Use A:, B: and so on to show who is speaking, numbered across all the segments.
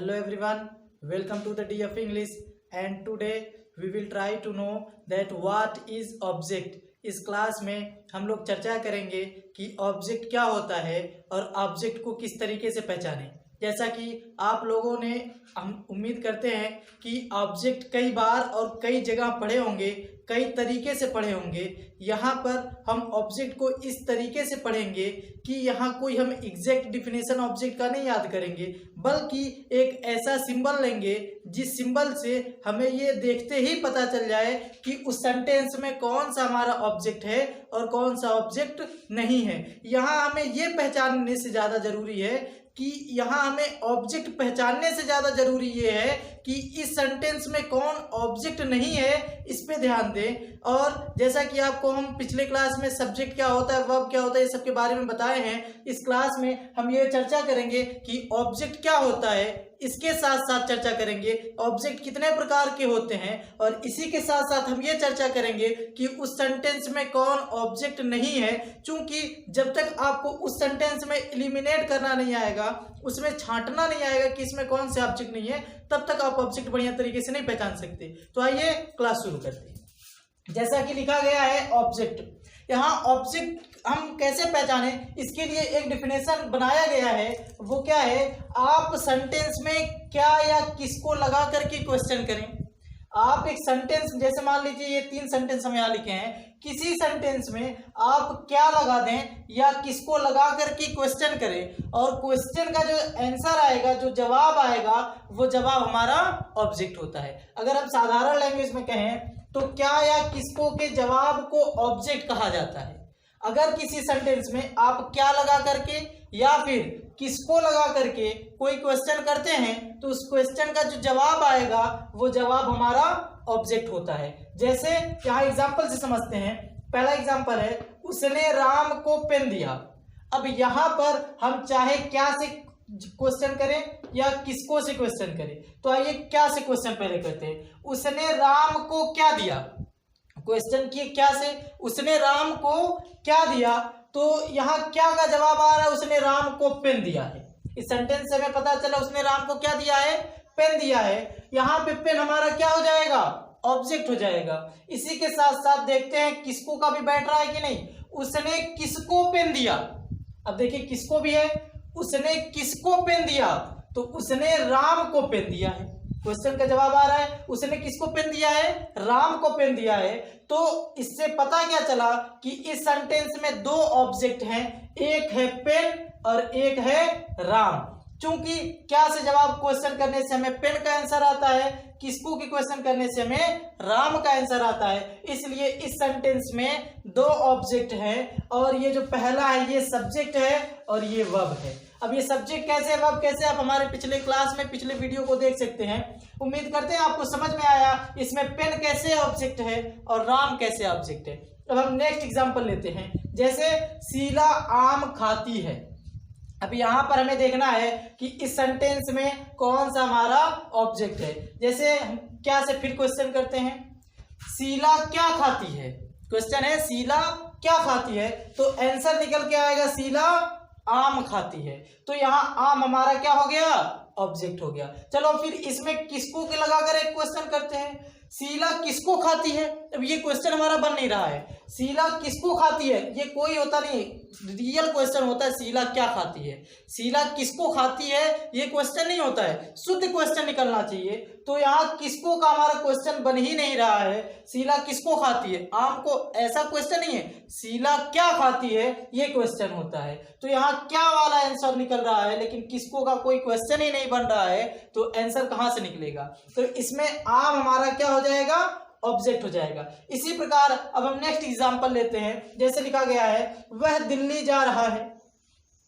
A: Hello everyone, welcome to the DF English and today we will try to know that what is object। इस class में हम लोग चर्चा करेंगे कि ऑब्जेक्ट क्या होता है और ऑब्जेक्ट को किस तरीके से पहचानें। जैसा कि आप लोगों ने हम उम्मीद करते हैं कि ऑब्जेक्ट कई बार और कई जगह पढ़े होंगे, कई तरीके से पढ़े होंगे। यहाँ पर हम ऑब्जेक्ट को इस तरीके से पढ़ेंगे कि यहाँ कोई हम एग्जैक्ट डिफिनेशन ऑब्जेक्ट का नहीं याद करेंगे, बल्कि एक ऐसा सिंबल लेंगे जिस सिंबल से हमें ये देखते ही पता चल जाए कि उस सेंटेंस में कौन सा हमारा ऑब्जेक्ट है और कौन सा ऑब्जेक्ट नहीं है। यहाँ हमें ये पहचानने से ज़्यादा ज़रूरी है कि यहाँ हमें ऑब्जेक्ट पहचानने से ज़्यादा ज़रूरी ये है कि इस सेंटेंस में कौन ऑब्जेक्ट नहीं है, इस पे ध्यान दें। और जैसा कि आपको हम पिछले क्लास में सब्जेक्ट क्या होता है, वर्ब क्या होता है, ये सब के बारे में बताए हैं। इस क्लास में हम ये चर्चा करेंगे कि ऑब्जेक्ट क्या होता है, इसके साथ साथ चर्चा करेंगे ऑब्जेक्ट कितने प्रकार के होते हैं, और इसी के साथ साथ हम ये चर्चा करेंगे कि उस सेंटेंस में कौन ऑब्जेक्ट नहीं है। क्योंकि जब तक आपको उस सेंटेंस में एलिमिनेट करना नहीं आएगा, उसमें छांटना नहीं आएगा कि इसमें कौन से ऑब्जेक्ट नहीं है, तब तक आप ऑब्जेक्ट बढ़िया तरीके से नहीं पहचान सकते। तो आइए क्लास शुरू करते हैं। जैसा कि लिखा गया है ऑब्जेक्ट, यहाँ ऑब्जेक्ट हम कैसे पहचाने, इसके लिए एक डिफिनेशन बनाया गया है। वो क्या है, आप सेंटेंस में क्या या किसको लगा करके क्वेश्चन करें। आप एक सेंटेंस, जैसे मान लीजिए ये 3 सेंटेंस हम यहाँ लिखे हैं, किसी सेंटेंस में आप क्या लगा दें या किसको लगा करके क्वेश्चन करें, और क्वेश्चन का जो आंसर आएगा, जो जवाब आएगा, वो जवाब हमारा ऑब्जेक्ट होता है। अगर हम साधारण लैंग्वेज में कहें तो क्या या किसको के जवाब को ऑब्जेक्ट कहा जाता है। अगर किसी सेंटेंस में आप क्या लगा करके या फिर किसको लगा करके कोई क्वेश्चन करते हैं, तो उस क्वेश्चन का जो जवाब आएगा वो जवाब हमारा ऑब्जेक्ट होता है। जैसे यहाँ एग्जांपल से समझते हैं। पहला एग्जांपल है, उसने राम को पेन दिया। अब यहाँ पर हम चाहे क्या से क्वेश्चन करें या किसको से क्वेश्चन करें, तो आइए क्या से क्वेश्चन पहले करते हैं। उसने राम को क्या दिया, क्वेश्चन किए क्या से, उसने राम को क्या दिया, तो यहाँ क्या का जवाब आ रहा है, उसने राम को पेन दिया है। इस सेंटेंस से हमें पता चला उसने राम को क्या दिया है, पेन दिया है। यहाँ पे पेन हमारा क्या हो जाएगा, ऑब्जेक्ट हो जाएगा। इसी के साथ साथ देखते हैं किसको का भी बैठ रहा है कि नहीं। उसने किसको पेन दिया, अब देखिए किसको भी है, उसने किसको पेन दिया, तो उसने राम को पेन दिया है। क्वेश्चन का जवाब आ रहा है उसने किसको पेन दिया है, राम को पेन दिया है। तो इससे पता क्या चला कि इस सेंटेंस में 2 ऑब्जेक्ट हैं, एक है पेन और एक है राम। क्योंकि क्या से जवाब क्वेश्चन करने से हमें पेन का आंसर आता है, किसको की क्वेश्चन करने से हमें राम का आंसर आता है। इसलिए इस सेंटेंस में 2 ऑब्जेक्ट हैं, और ये जो पहला है ये सब्जेक्ट है और ये वर्ब है। अब ये सब्जेक्ट कैसे, वर्ब कैसे, आप हमारे पिछले क्लास में पिछले वीडियो को देख सकते हैं। उम्मीद करते हैं आपको समझ में आया इसमें पेन कैसे ऑब्जेक्ट है और राम कैसे ऑब्जेक्ट है। अब हम नेक्स्ट एग्जांपल लेते हैं। जैसे शीला आम खाती है। अब यहाँ पर हमें देखना है कि इस सेंटेंस में कौन सा हमारा ऑब्जेक्ट है। जैसे हम क्या से फिर क्वेश्चन करते हैं, शीला क्या खाती है। क्वेश्चन है शीला क्या खाती है, तो आंसर निकल के आएगा शीला आम खाती है। तो यहाँ आम हमारा क्या हो गया, ऑब्जेक्ट हो गया। चलो फिर इसमें किसको के लगाकर एक क्वेश्चन करते हैं, शीला किसको खाती है। अब ये क्वेश्चन हमारा बन नहीं रहा है, शीला किसको खाती है, ये कोई होता नहीं, रियल क्वेश्चन होता है शीला क्या खाती है। शीला किसको खाती है ये क्वेश्चन नहीं होता है, शुद्ध क्वेश्चन निकलना चाहिए। तो यहाँ किसको का हमारा क्वेश्चन बन ही नहीं रहा है, शीला किसको खाती है, आम को, ऐसा क्वेश्चन नहीं है। शीला क्या खाती है ये क्वेश्चन होता है। तो यहाँ क्या वाला आंसर निकल रहा है, लेकिन किसको का कोई क्वेश्चन ही नहीं बन रहा है, तो आंसर कहाँ से निकलेगा। तो इसमें आम हमारा क्या हो जाएगा, ऑब्जेक्ट हो जाएगा। इसी प्रकार अब हम नेक्स्ट एग्जांपल लेते हैं। जैसे लिखा गया है, वह दिल्ली जा रहा है।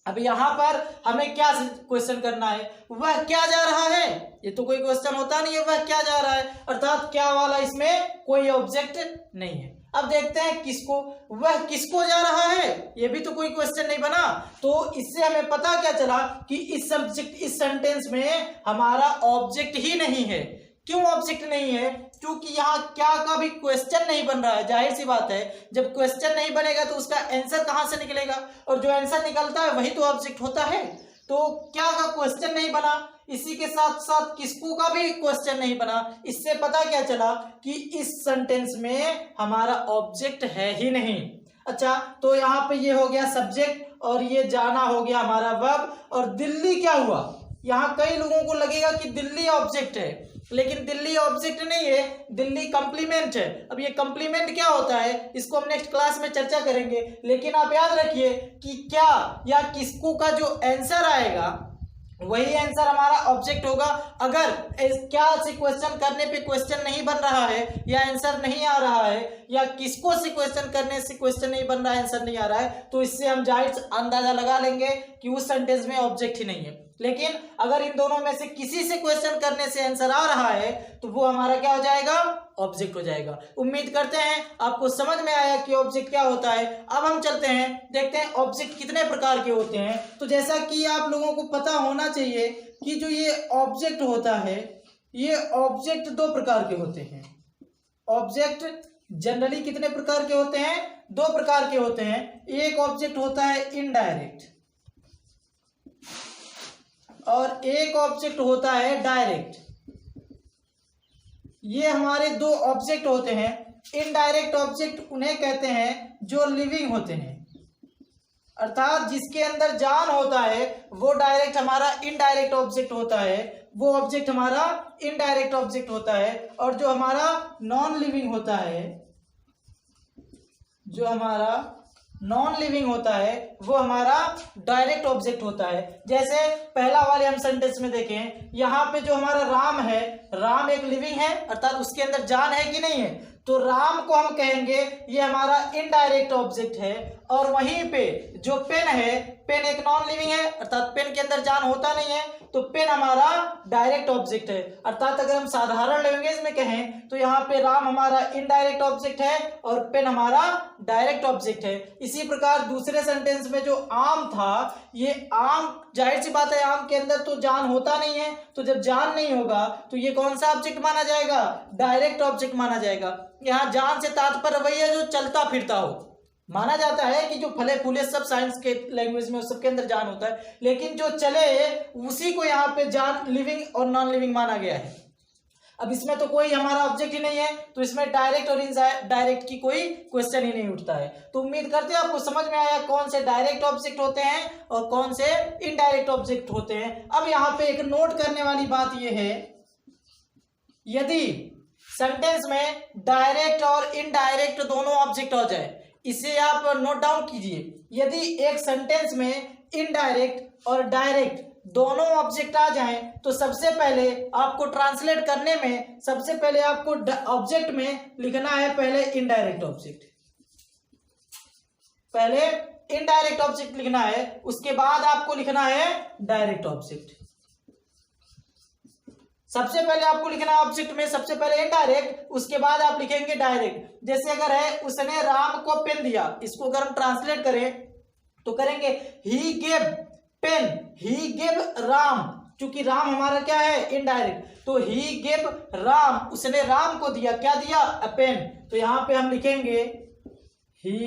A: अब यहाँ पर हमें क्या क्वेश्चन करना है, वह क्या जा रहा है, ये तो कोई क्वेश्चन होता नहीं है, वह क्या जा रहा है, अर्थात क्या वाला इसमें कोई ऑब्जेक्ट नहीं है। अब देखते हैं किसको, वह किसको जा रहा है, ये भी तो कोई क्वेश्चन नहीं बना। तो इससे हमें पता क्या चला कि इस सब्जेक्ट, इस सेंटेंस में हमारा ऑब्जेक्ट ही नहीं है। क्यों ऑब्जेक्ट नहीं है, क्योंकि यहाँ क्या का भी क्वेश्चन नहीं बन रहा है। जाहिर सी बात है, जब क्वेश्चन नहीं बनेगा तो उसका आंसर कहाँ से निकलेगा, और जो आंसर निकलता है वही तो ऑब्जेक्ट होता है। तो क्या का क्वेश्चन नहीं बना, इसी के साथ साथ किसको का भी क्वेश्चन नहीं बना। इससे पता क्या चला कि इस सेंटेंस में हमारा ऑब्जेक्ट है ही नहीं। अच्छा, तो यहाँ पे ये हो गया सब्जेक्ट और ये जाना हो गया हमारा वर्ब। और दिल्ली क्या हुआ, यहाँ कई लोगों को लगेगा कि दिल्ली ऑब्जेक्ट है, लेकिन दिल्ली ऑब्जेक्ट नहीं है, दिल्ली कंप्लीमेंट है। अब ये कंप्लीमेंट क्या होता है इसको हम नेक्स्ट क्लास में चर्चा करेंगे, लेकिन आप याद रखिए कि क्या या किसको का जो आंसर आएगा वही आंसर हमारा ऑब्जेक्ट होगा। अगर क्या से क्वेश्चन करने पे क्वेश्चन नहीं बन रहा है या आंसर नहीं आ रहा है, या किसको से क्वेश्चन करने से क्वेश्चन नहीं बन रहा है, आंसर नहीं आ रहा है, तो इससे हम जाहिर अंदाजा लगा लेंगे कि उस सेंटेंस में ऑब्जेक्ट ही नहीं है। लेकिन अगर इन दोनों में से किसी से क्वेश्चन करने से आंसर आ रहा है तो वो हमारा क्या हो जाएगा, ऑब्जेक्ट हो जाएगा। उम्मीद करते हैं आपको समझ में आया कि ऑब्जेक्ट क्या होता है। अब हम चलते हैं, देखते हैं ऑब्जेक्ट कितने प्रकार के होते हैं। तो जैसा कि आप लोगों को पता होना चाहिए कि जो ये ऑब्जेक्ट होता है, ये ऑब्जेक्ट दो प्रकार के होते हैं। ऑब्जेक्ट जनरली कितने प्रकार के होते हैं, दो प्रकार के होते हैं। एक ऑब्जेक्ट होता है इनडायरेक्ट और एक ऑब्जेक्ट होता है डायरेक्ट। ये हमारे दो ऑब्जेक्ट होते हैं। इनडायरेक्ट ऑब्जेक्ट उन्हें कहते हैं जो लिविंग होते हैं, अर्थात जिसके अंदर जान होता है वो डायरेक्ट हमारा इनडायरेक्ट ऑब्जेक्ट होता है, वो ऑब्जेक्ट हमारा इनडायरेक्ट ऑब्जेक्ट होता है। और जो हमारा नॉन लिविंग होता है, जो हमारा नॉन लिविंग होता है वो हमारा डायरेक्ट ऑब्जेक्ट होता है। जैसे पहला वाले हम सेंटेंस में देखें, यहाँ पे जो हमारा राम है, राम एक लिविंग है, अर्थात उसके अंदर जान है कि नहीं है, तो राम को हम कहेंगे ये हमारा इनडायरेक्ट ऑब्जेक्ट है। और वहीं पे जो पेन है, पेन एक नॉन लिविंग है, अर्थात पेन के अंदर जान होता नहीं है, तो पेन हमारा डायरेक्ट ऑब्जेक्ट है। अर्थात अगर हम साधारण लैंग्वेज में कहें तो यहाँ पे राम हमारा इनडायरेक्ट ऑब्जेक्ट है और पेन हमारा डायरेक्ट ऑब्जेक्ट है। इसी प्रकार दूसरे सेंटेंस में जो आम था, ये आम जाहिर सी बात है आम के अंदर तो जान होता नहीं है, तो जब जान नहीं होगा तो ये कौन सा ऑब्जेक्ट माना जाएगा, डायरेक्ट ऑब्जेक्ट माना जाएगा। यहाँ जान से तात्पर्य वही है जो चलता फिरता हो। माना जाता है कि जो फले फूले सब साइंस के लैंग्वेज में सबके अंदर जान होता है, लेकिन जो चले उसी को यहाँ पे जान लिविंग और नॉन लिविंग माना गया है। अब इसमें तो कोई हमारा ऑब्जेक्ट ही नहीं है, तो इसमें डायरेक्ट और इनडायरेक्ट की कोई क्वेश्चन ही नहीं उठता है। तो उम्मीद करते हैं आपको समझ में आया कौन से डायरेक्ट ऑब्जेक्ट होते हैं और कौन से इनडायरेक्ट ऑब्जेक्ट होते हैं। अब यहाँ पे एक नोट करने वाली बात यह है, यदि सेंटेंस में डायरेक्ट और इनडायरेक्ट दोनों ऑब्जेक्ट हो जाए, इसे आप नोट डाउन कीजिए। यदि एक सेंटेंस में इनडायरेक्ट और डायरेक्ट दोनों ऑब्जेक्ट आ जाएं, तो सबसे पहले आपको ट्रांसलेट करने में सबसे पहले आपको ऑब्जेक्ट में लिखना है पहले इनडायरेक्ट ऑब्जेक्ट, पहले इनडायरेक्ट ऑब्जेक्ट लिखना है, उसके बाद आपको लिखना है डायरेक्ट ऑब्जेक्ट। सबसे पहले आपको लिखना है ऑब्जेक्ट में सबसे पहले इनडायरेक्ट, उसके बाद आप लिखेंगे डायरेक्ट। जैसे अगर है उसने राम को पेन दिया, इसको अगर हम ट्रांसलेट करें तो करेंगे he gave pen, he gave Ram, क्योंकि राम हमारा क्या है इनडायरेक्ट, तो ही गेव राम, उसने राम को दिया, क्या दिया, अ पेन। तो यहां पे हम लिखेंगे he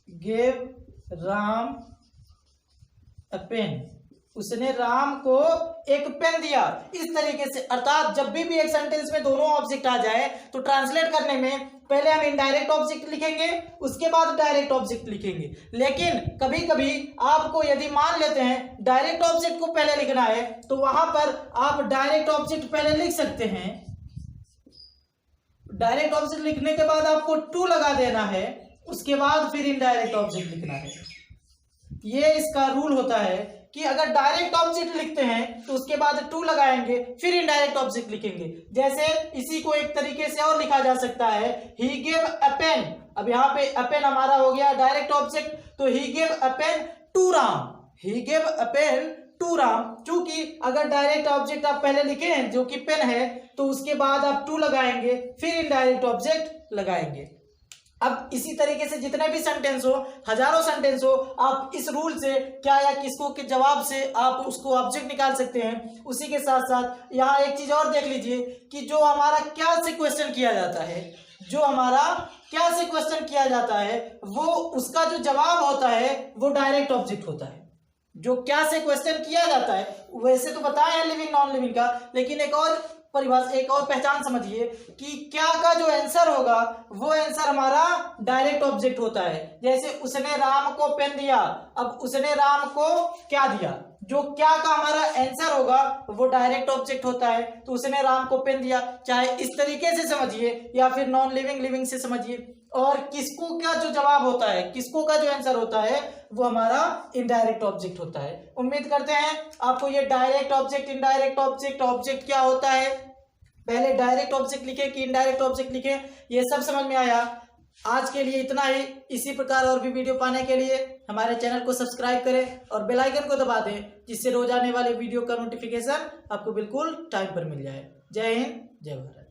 A: gave Ram a pen, उसने राम को एक पेन दिया। इस तरीके से अर्थात जब भी एक सेंटेंस में दोनों ऑब्जेक्ट आ जाए तो ट्रांसलेट करने में पहले हम इनडायरेक्ट ऑब्जेक्ट लिखेंगे, उसके बाद डायरेक्ट ऑब्जेक्ट लिखेंगे। लेकिन कभी कभी आपको यदि मान लेते हैं डायरेक्ट ऑब्जेक्ट को पहले लिखना है, तो वहां पर आप डायरेक्ट ऑब्जेक्ट पहले लिख सकते हैं। डायरेक्ट ऑब्जेक्ट लिखने के बाद आपको टू लगा देना है, उसके बाद फिर इनडायरेक्ट ऑब्जेक्ट लिखना है। ये इसका रूल होता है कि अगर डायरेक्ट ऑब्जेक्ट लिखते हैं तो उसके बाद टू लगाएंगे, फिर इनडायरेक्ट ऑब्जेक्ट लिखेंगे। जैसे इसी को एक तरीके से और लिखा जा सकता है, ही गेव अ पेन। अब यहाँ पे अ पेन हमारा हो गया डायरेक्ट ऑब्जेक्ट, तो he gave a pen to Ram, he gave a pen to Ram. चूंकि अगर डायरेक्ट ऑब्जेक्ट आप पहले लिखे हैं जो कि पेन है, तो उसके बाद आप टू लगाएंगे, फिर इनडायरेक्ट ऑब्जेक्ट लगाएंगे। अब इसी तरीके से जितने भी सेंटेंस हो, हजारों सेंटेंस हो, आप इस रूल से क्या या किसको के जवाब से आप उसको ऑब्जेक्ट निकाल सकते हैं। उसी के साथ साथ यहाँ एक चीज और देख लीजिए कि जो हमारा क्या से क्वेश्चन किया जाता है, जो हमारा क्या से क्वेश्चन किया जाता है, वो उसका जो जवाब होता है वो डायरेक्ट ऑब्जेक्ट होता है। जो क्या से क्वेश्चन किया जाता है, वैसे तो बताया है लिविंग नॉन लिविंग का, लेकिन एक और परिभाषा, एक और पहचान समझिए कि क्या का जो आंसर होगा वो आंसर हमारा डायरेक्ट ऑब्जेक्ट होता है। जैसे उसने राम को पेन दिया, अब उसने राम को क्या दिया, जो क्या का हमारा आंसर होगा वो डायरेक्ट ऑब्जेक्ट होता है। तो उसने राम को पेन दिया, चाहे इस तरीके से समझिए या फिर नॉन लिविंग लिविंग से समझिए। और किसको का जो जवाब होता है, किसको का जो आंसर होता है वो हमारा इनडायरेक्ट ऑब्जेक्ट होता है। उम्मीद करते हैं आपको ये direct object, indirect object, object क्या होता है, पहले डायरेक्ट ऑब्जेक्ट लिखे कि इनडायरेक्ट ऑब्जेक्ट लिखे, ये सब समझ में आया। आज के लिए इतना ही। इसी प्रकार और भी वीडियो पाने के लिए हमारे चैनल को सब्सक्राइब करें और बेल आइकन को दबा दें, जिससे रोज आने वाले वीडियो का नोटिफिकेशन आपको बिल्कुल टाइम पर मिल जाए। जय हिंद, जय भारत।